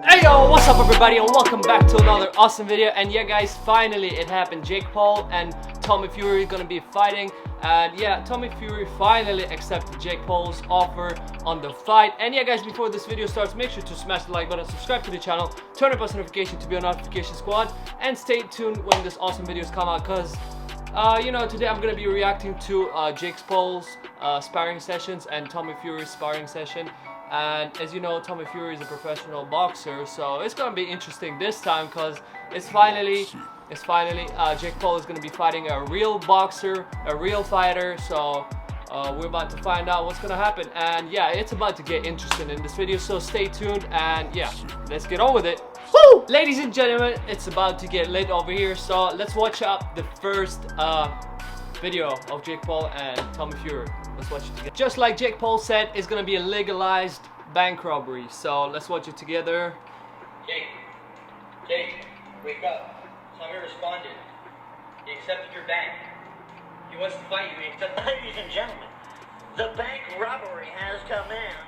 Hey yo, what's up everybody and welcome back to another awesome video. And yeah guys, finally it happened. Jake Paul and Tommy Fury gonna be fighting, and yeah, Tommy Fury finally accepted Jake Paul's offer on the fight. And yeah guys, before this video starts, make sure to smash the like button, subscribe to the channel, turn on post notification to be on notification squad, and stay tuned when this awesome videos come out, because you know, today I'm gonna be reacting to Jake Paul's sparring sessions and Tommy Fury's sparring session. And as you know, Tommy Fury is a professional boxer, so it's gonna be interesting this time because it's finally Jake Paul is gonna be fighting a real boxer, a real fighter. So we're about to find out what's gonna happen, and yeah, it's about to get interesting in this video. So stay tuned, and yeah, let's get on with it. Woo! Ladies and gentlemen, it's about to get lit over here. So let's watch out the first video of Jake Paul and Tommy Fury. Let's watch it together. Just like Jake Paul said, it's gonna be a legalized bank robbery. So let's watch it together. Jake, wake up. Tommy responded. He accepted your bank. He wants to fight you. He accepted. Ladies and gentlemen, the bank robbery has commenced.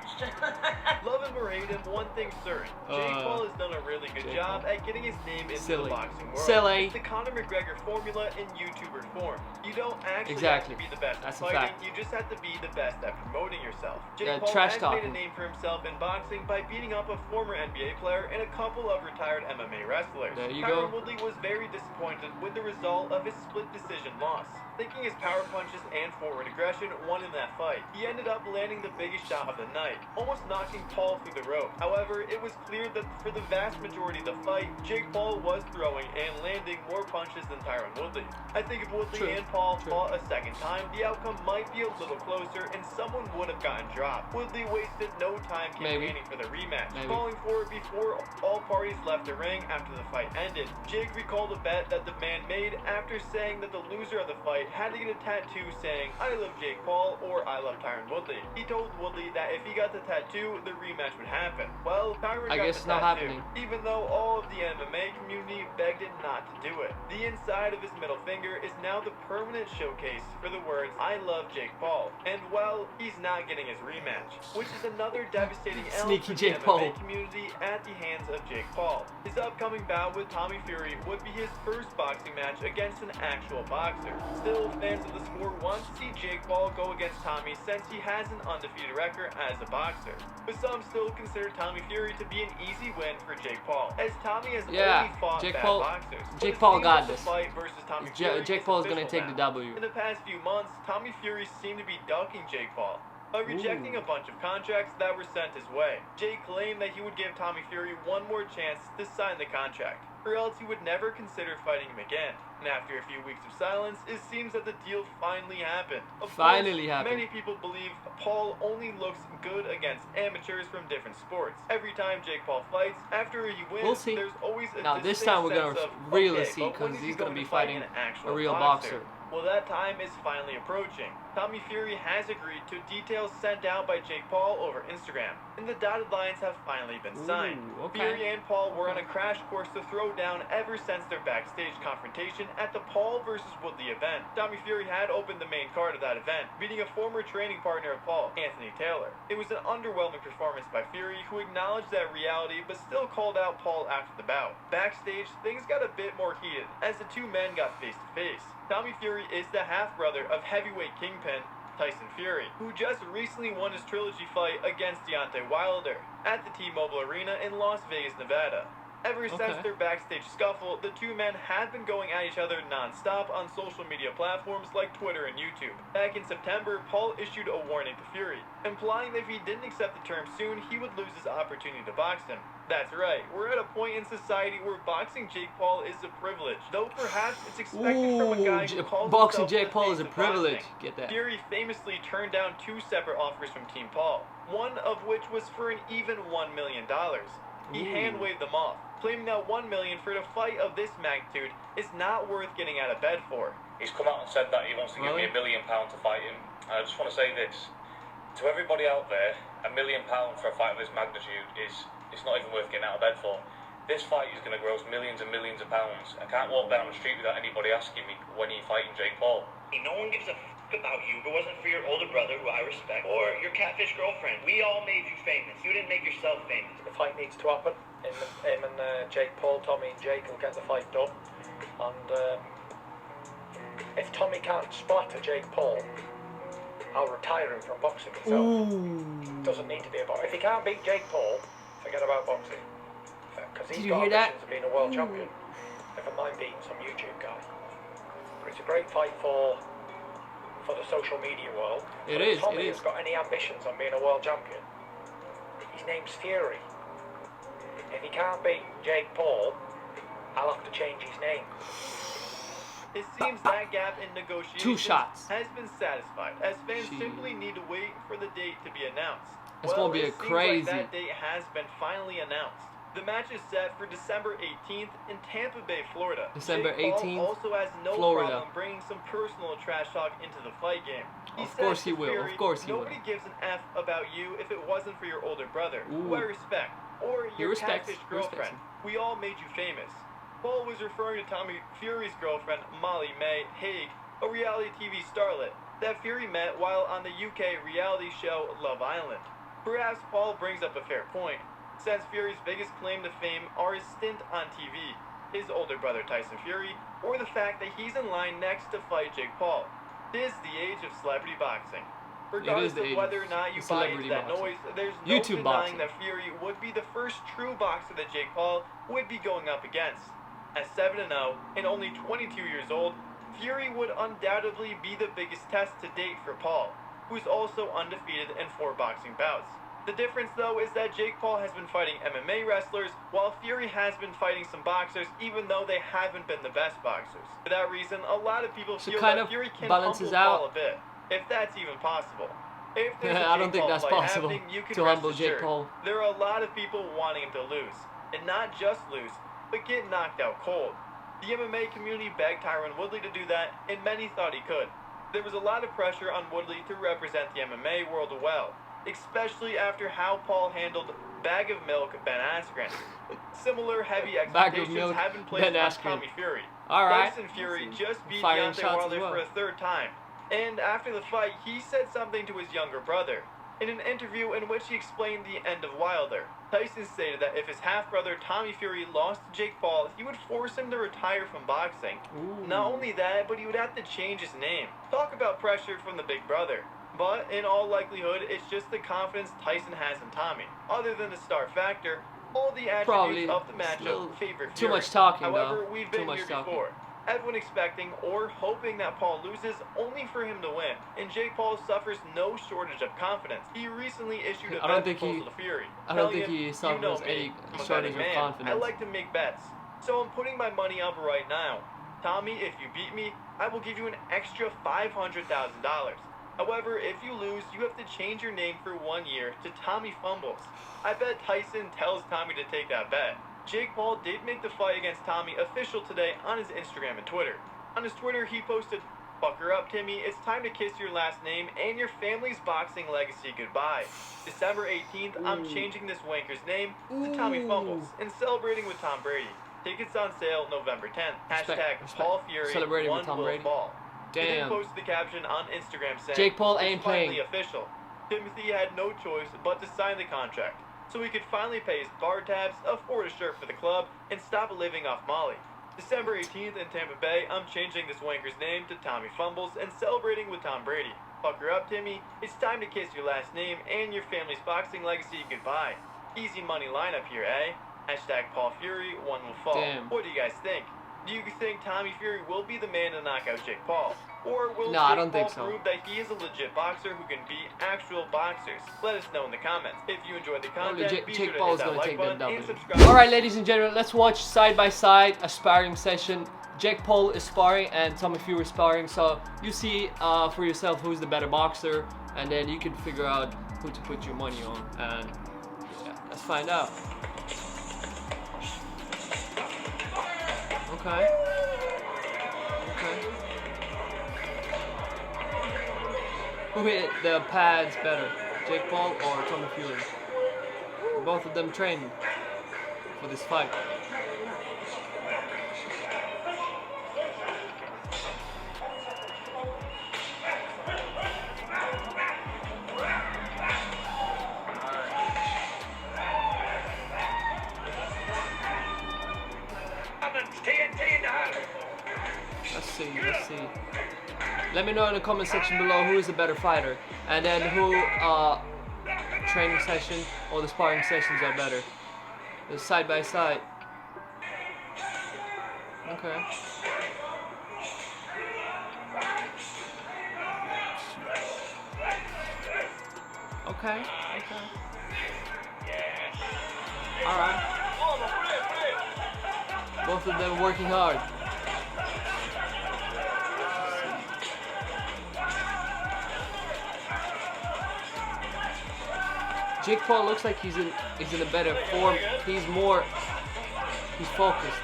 Love him or hate him, one thing's certain. Jake Paul has done a really good job at getting his name into the boxing world. It's the Conor McGregor formula in YouTuber form. You don't actually have to be the best at fighting, you just have to be the best at promoting yourself. Jake Paul has made a name for himself in boxing by beating up a former NBA player and a couple of retired MMA wrestlers. There you Tyron go. Woodley was very disappointed with the result of his split decision loss. Thinking his power punches and forward aggression won in that fight, he ended up landing the biggest shot of the night, almost knocking Paul through the rope. However, it was clear that for the vast majority of the fight, Jake Paul was throwing and landing more punches than Tyron Woodley. I think if Woodley and Paul fought a second time, the outcome might be a little closer and someone would have gotten dropped. Woodley wasted no time campaigning for the rematch, calling for it before all parties left the ring after the fight ended. Jake recalled a bet that the man made after saying that the loser of the fight had to get a tattoo saying, "I love Jake Paul" or "I love Tyron Woodley." He told Woodley that if he got the tattoo, the rematch would happen. Well, Tyron got the tattoo, even though all of the MMA community begged it not to do it. The inside of his middle finger is now the permanent showcase for the words, "I love Jake Paul." And well, he's not getting his rematch, which is another devastating L for the MMA community at the hands of Jake Paul. His upcoming bout with Tommy Fury would be his first boxing match against an actual boxer. Still, fans of the sport want to see Jake Paul go against Tommy since he has an undefeated record as a boxer. But some still consider Tommy Fury to be an easy win for Jake Paul, as Tommy has only fought bad boxers. Jake Paul got this. Jake Paul is going to take the W. In the past few months, Tommy Fury seemed to be ducking Jake Paul by rejecting a bunch of contracts that were sent his way. Jake claimed that he would give Tommy Fury one more chance to sign the contract, or else he would never consider fighting him again. And after a few weeks of silence, it seems that the deal finally happened. Many people believe Paul only looks good against amateurs from different sports. Every time Jake Paul fights, after he wins, there's always a now this time we're gonna really see, because he's gonna be fighting a real boxer. Well, that time is finally approaching. Tommy Fury has agreed to details sent out by Jake Paul over Instagram, and the dotted lines have finally been signed. Fury and Paul were on a crash course to throw down ever since their backstage confrontation at the Paul vs. Woodley event. Tommy Fury had opened the main card of that event, beating a former training partner of Paul, Anthony Taylor. It was an underwhelming performance by Fury, who acknowledged that reality but still called out Paul after the bout. Backstage, things got a bit more heated as the two men got face to face. Tommy Fury is the half-brother of heavyweight kingpin Tyson Fury, who just recently won his trilogy fight against Deontay Wilder at the T-Mobile Arena in Las Vegas, Nevada. Ever since their backstage scuffle, the two men have been going at each other non-stop on social media platforms like Twitter and YouTube. Back in September, Paul issued a warning to Fury, implying that if he didn't accept the terms soon, he would lose his opportunity to box him. That's right, we're at a point in society where boxing Jake Paul is a privilege, though perhaps it's expected from a guy who calls boxing Jake himself Paul is a privilege. Get that. Fury famously turned down two separate offers from Team Paul, one of which was for an even $1 million. He hand-waved them off, claiming that $1 million for a fight of this magnitude is not worth getting out of bed for. He's come out and said that he wants to give me £1 million to fight him. I just want to say this to everybody out there: £1 million for a fight of this magnitude is not even worth getting out of bed for. This fight is going to gross millions and millions of pounds. I can't walk down the street without anybody asking me, when are you fighting Jake Paul? No one gives a about you if it wasn't for your older brother, who I respect, or your catfish girlfriend. We all made you famous. You didn't make yourself famous. The fight needs to happen. Him and Jake Paul, Tommy and Jake will get the fight done. And if Tommy can't splatter Jake Paul, I'll retire him from boxing myself. Doesn't need to be about. If he can't beat Jake Paul, forget about boxing. Because he's got ambitions of being a world champion. Never mind beating some YouTube guy. But it's a great fight for the social media world. It But is. if Tommy It is. has got any ambitions on being a world champion, his name's Fury. If he can't beat Jake Paul, I'll have to change his name. It seems that gap in negotiations 2 shots. has been satisfied, as fans Jeez. simply need to wait for the date to be announced. It's gonna be it a seems crazy- like that date has been finally announced. The match is set for December 18th in Tampa Bay, Florida. December Jake Paul 18th, also has no Florida. problem bringing some personal trash talk into the fight game. Of says course to he will, of Fury, course he will. Nobody gives an F about you if it wasn't for your older brother, who I respect, or He your respects- catfish he respects girlfriend. him. We all made you famous. Paul was referring to Tommy Fury's girlfriend, Molly May Hague, a reality TV starlet that Fury met while on the UK reality show Love Island. Perhaps Paul brings up a fair point, since Fury's biggest claim to fame are his stint on TV, his older brother Tyson Fury, or the fact that he's in line next to fight Jake Paul. This is the age of celebrity boxing. Regardless the age of whether of or not you buy celebrity into that boxing. noise, there's no YouTube denying boxing. that Fury would be the first true boxer that Jake Paul would be going up against. At 7-0 and only 22 years old, Fury would undoubtedly be the biggest test to date for Paul, who's also undefeated in 4 boxing bouts. The difference, though, is that Jake Paul has been fighting MMA wrestlers, while Fury has been fighting some boxers, even though they haven't been the best boxers. For that reason, a lot of people So feel kind that of Fury can balances humble Paul out. a bit, if that's even possible. If there's a I don't Jake think Paul that's fight possible happening, you can to rest humble Jake assured, Paul. there are a lot of people wanting him to lose, and not just lose, but get knocked out cold. The MMA community begged Tyron Woodley to do that, and many thought he could. There was a lot of pressure on Woodley to represent the MMA world well, especially after how Paul handled Bag of Milk Ben Askren. Similar heavy Bag of expectations Milk, have been placed Ben on Askren. Tommy Fury. Alright. Tyson Fury just beat Firing Deontay shots as Wilder well. for a 3rd time, and after the fight, he said something to his younger brother. In an interview in which he explained the end of Wilder, Tyson stated that if his half-brother Tommy Fury lost to Jake Paul, he would force him to retire from boxing. Not only that, but he would have to change his name. Talk about pressure from the big brother. But in all likelihood, it's just the confidence Tyson has in Tommy. Other than the star factor, all the attributes Probably of the little- matchup favor Fury. too much talking, However, though. we've Too been much here talking. before. Everyone expecting or hoping that Paul loses only for him to win, and Jake Paul suffers no shortage of confidence. He recently issued a I don't bet think proposal to Fury. I don't telling think he him, suffers "You know me, any I'm a shortage betting of man. confidence." I like to make bets, so I'm putting my money up right now. Tommy, if you beat me, I will give you an extra $500,000. However, if you lose, you have to change your name for 1 year to Tommy Fumbles. I bet Tyson tells Tommy to take that bet. Jake Paul did make the fight against Tommy official today on his Instagram and Twitter. On his Twitter, he posted, "Fuck her up, Timmy. It's time to kiss your last name and your family's boxing legacy goodbye. December 18th, I'm changing this wanker's name to Tommy Fumbles and celebrating with Tom Brady. Tickets on sale November 10th. Respect. Paul Fury Celebrating with one Tom will Brady. fall." He then Damn. posted the caption on Instagram saying, Jake Paul "It's ain't finally playing." official. Timothy had no choice but to sign the contract, so he could finally pay his bar tabs, afford a shirt for the club, and stop living off Molly. December 18th in Tampa Bay, I'm changing this wanker's name to Tommy Fumbles and celebrating with Tom Brady. Fuck her up, Timmy. It's time to kiss your last name and your family's boxing legacy goodbye. Easy money lineup here, eh? Hashtag Paul Fury, one will fall." Damn. What do you guys think? Do you think Tommy Fury will be the man to knock out Jake Paul? Or will No, I Jake don't think Paul so. prove that he is a legit boxer who can beat actual boxers? Let us know in the comments. If you enjoyed the content, be sure Jake to Paul hit is that gonna like take that button and W. subscribe. Alright, ladies and gentlemen, let's watch side by side a sparring session. Jake Paul is sparring and Tommy Fury is sparring, so you see for yourself who's the better boxer, and then you can figure out who to put your money on. And yeah, let's find out. Okay. Who hit the pads better, Jake Paul or Tommy Fury? Both of them trained for this fight. TNT in the house. Let's see, let's see. Let me know in the comment section below who is the better fighter, and then who training session or the sparring sessions are better. The side by side. Okay. Okay. Okay. All right. Both of them working hard. Jake Paul looks like he's in a better form. He's focused.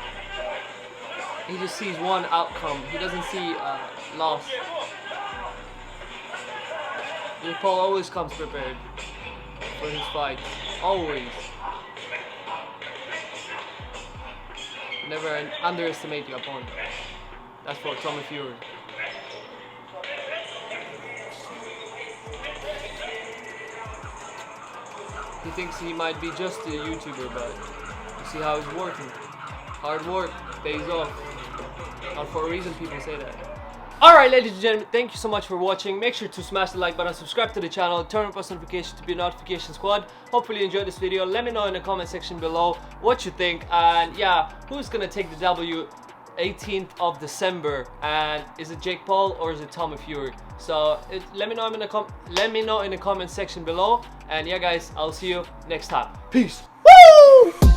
He just sees one outcome. He doesn't see loss. Jake Paul always comes prepared for his fight. Always. Never underestimate your opponent. That's for Tommy Fury. He thinks he might be just a YouTuber, but you see how he's working. Hard work pays off. Not for a reason people say that. Alright, ladies and gentlemen, thank you so much for watching. Make sure to smash the like button, subscribe to the channel, turn on post notifications to be a notification squad. Hopefully you enjoyed this video. Let me know in the comment section below what you think, and yeah, who's gonna take the W 18th of December, and is it Jake Paul or is it Tommy Fury? So let me know in the comment section below, and yeah guys, I'll see you next time. Peace. Woo!